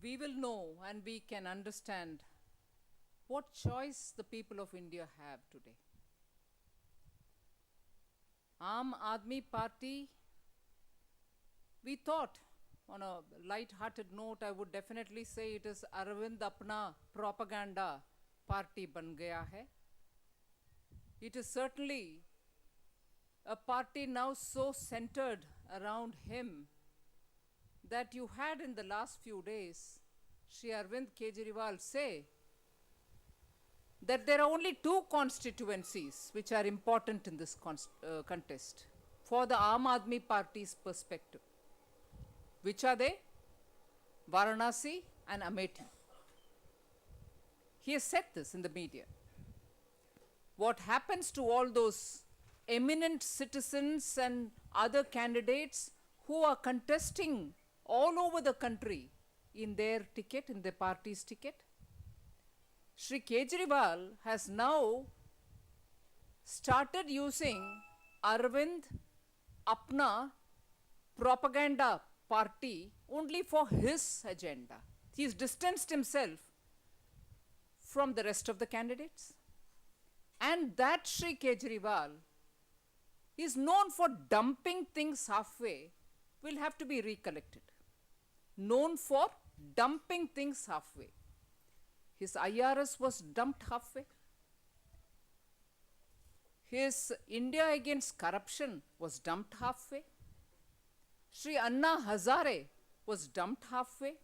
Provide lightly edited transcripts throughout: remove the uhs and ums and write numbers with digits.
we will know and we can understand what choice the people of India have today. Aam Aadmi Party, we thought, on a light-hearted note, I would definitely say it is Arvind Apna propaganda party ban gaya hai. It is certainly a party now so centered around him that you had in the last few days Shri Arvind Kejriwal say that there are only two constituencies which are important in this contest for the Aam Aadmi Party's perspective. Which are they? Varanasi and Amethi. He has said this in the media. What happens to all those eminent citizens and other candidates who are contesting all over the country in their ticket, in their party's ticket? Shri Kejriwal has now started using Arvind Apna propaganda party only for his agenda. He's distanced himself from the rest of the candidates. And that Shri Kejriwal is known for dumping things halfway will have to be recollected. Known for dumping things halfway. His IRS was dumped halfway. His India against corruption was dumped halfway. Shri Anna Hazare was dumped halfway.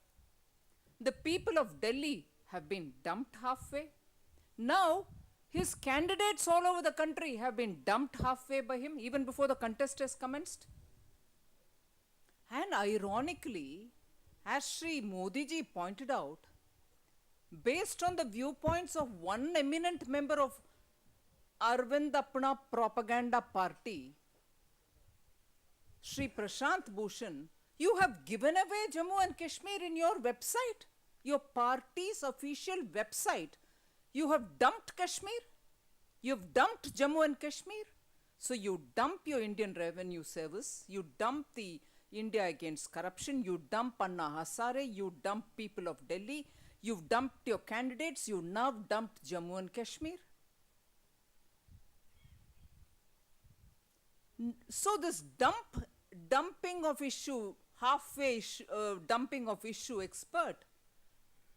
The people of Delhi have been dumped halfway. Now, his candidates all over the country have been dumped halfway by him, even before the contest has commenced. And ironically, as Shri Modi ji pointed out, based on the viewpoints of one eminent member of Arvind Apna propaganda party, Shri Prashant Bhushan, you have given away Jammu and Kashmir in your website, your party's official website. You have dumped Kashmir. You have dumped Jammu and Kashmir. So you dump your Indian Revenue Service. You dump the India against corruption. You dump Anna Hazare. You dump people of Delhi. You've dumped your candidates. You now dumped Jammu and Kashmir. So this dumping of issue, halfway dumping of issue expert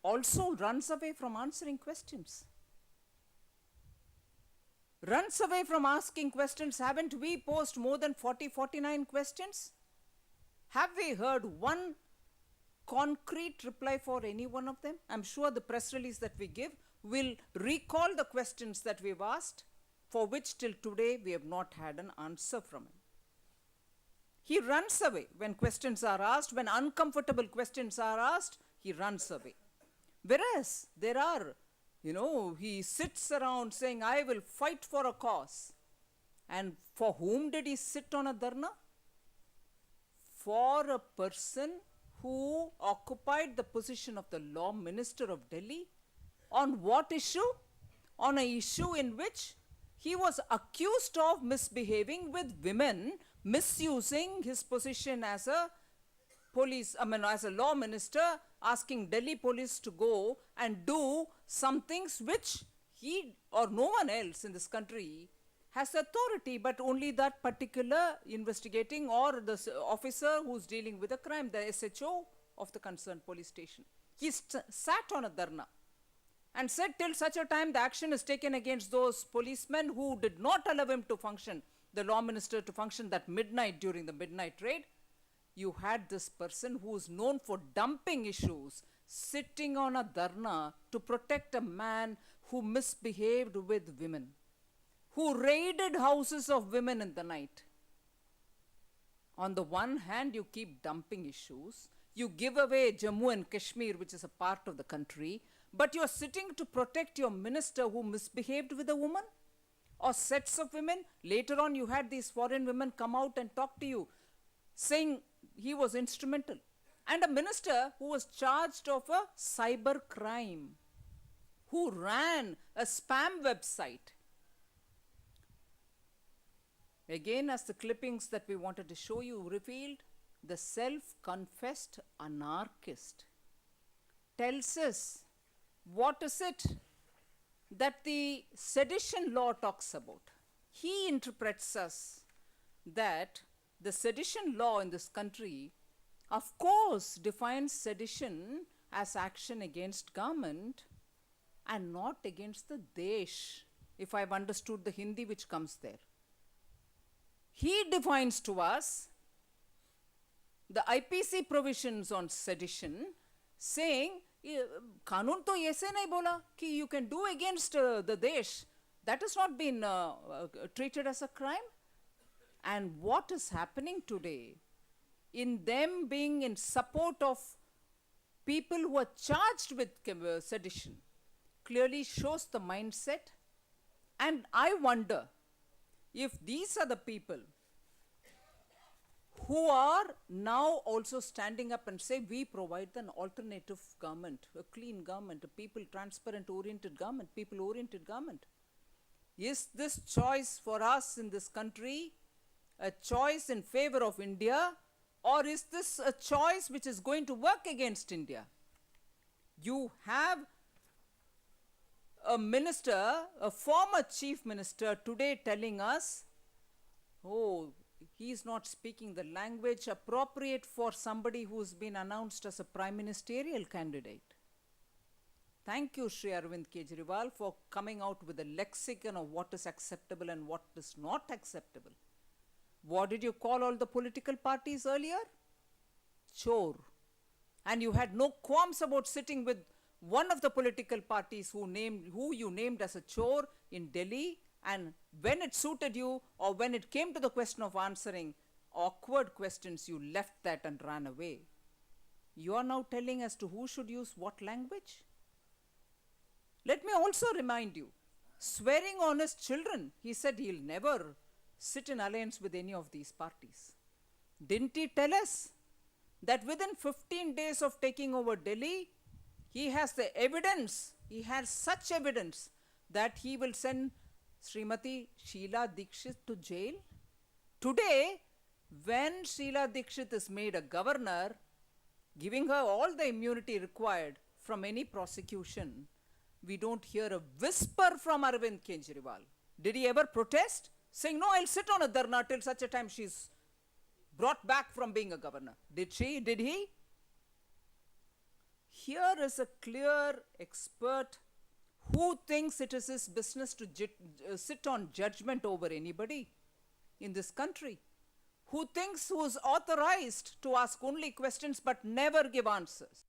also runs away from answering questions. Runs away from asking questions. Haven't we posed more than 49 questions? Have we heard one concrete reply for any one of them? I'm sure the press release that we give will recall the questions that we've asked, for which till today we have not had an answer from him. He runs away when questions are asked, when uncomfortable questions are asked, he runs away. Whereas there are, he sits around saying, I will fight for a cause. And for whom did he sit on a dharna? For a person who occupied the position of the Law Minister of Delhi. On what issue? On an issue in which he was accused of misbehaving with women, misusing his position as a as a law minister, asking Delhi police to go and do some things which he or no one else in this country has authority, but only that particular investigating or the officer who's dealing with a crime, the SHO of the concerned police station. He sat on a dharna and said till such a time the action is taken against those policemen who did not allow him to function, the law minister to function that midnight during the midnight raid. You had this person who is known for dumping issues, sitting on a dharna to protect a man who misbehaved with women, who raided houses of women in the night. On the one hand, you keep dumping issues. You give away Jammu and Kashmir, which is a part of the country, but you're sitting to protect your minister who misbehaved with a woman or sets of women. Later on, you had these foreign women come out and talk to you, saying he was instrumental. And a minister who was charged of a cyber crime, who ran a spam website. Again, as the clippings that we wanted to show you revealed, the self-confessed anarchist tells us what is it that the sedition law talks about. He interprets us that the sedition law in this country, of course, defines sedition as action against government and not against the desh, if I've understood the Hindi which comes there. He defines to us the IPC provisions on sedition, saying, कानून तो ऐसे नहीं बोला कि you can do against the desh. That has not been treated as a crime. And what is happening today, in them being in support of people who are charged with sedition, clearly shows the mindset. And I wonder if these are the people who are now also standing up and say, we provide an alternative government, a clean government, a people transparent oriented government, people oriented government. Is this choice for us in this country a choice in favor of India, or is this a choice which is going to work against India? You have a minister, a former chief minister today telling us, oh, he is not speaking the language appropriate for somebody who's been announced as a prime ministerial candidate. Thank you, Shri Arvind Kejriwal, for coming out with a lexicon of what is acceptable and what is not acceptable. What did you call all the political parties earlier? Chor. And you had no qualms about sitting with one of the political parties who you named as a chor in Delhi, and when it suited you or when it came to the question of answering awkward questions, you left that and ran away. You are now telling as to who should use what language? Let me also remind you, swearing on his children, he said he'll never sit in alliance with any of these parties. Didn't he tell us that within 15 days of taking over Delhi, he has the evidence, he has such evidence that he will send Srimati Sheila Dikshit to jail? Today, when Sheila Dikshit is made a governor, giving her all the immunity required from any prosecution, we don't hear a whisper from Arvind Kejriwal. Did he ever protest? Saying, no, I'll sit on a dharna till such a time she's brought back from being a governor. Did she? Did he? Here is a clear expert who thinks it is his business to sit on judgment over anybody in this country, who is authorized to ask only questions but never give answers.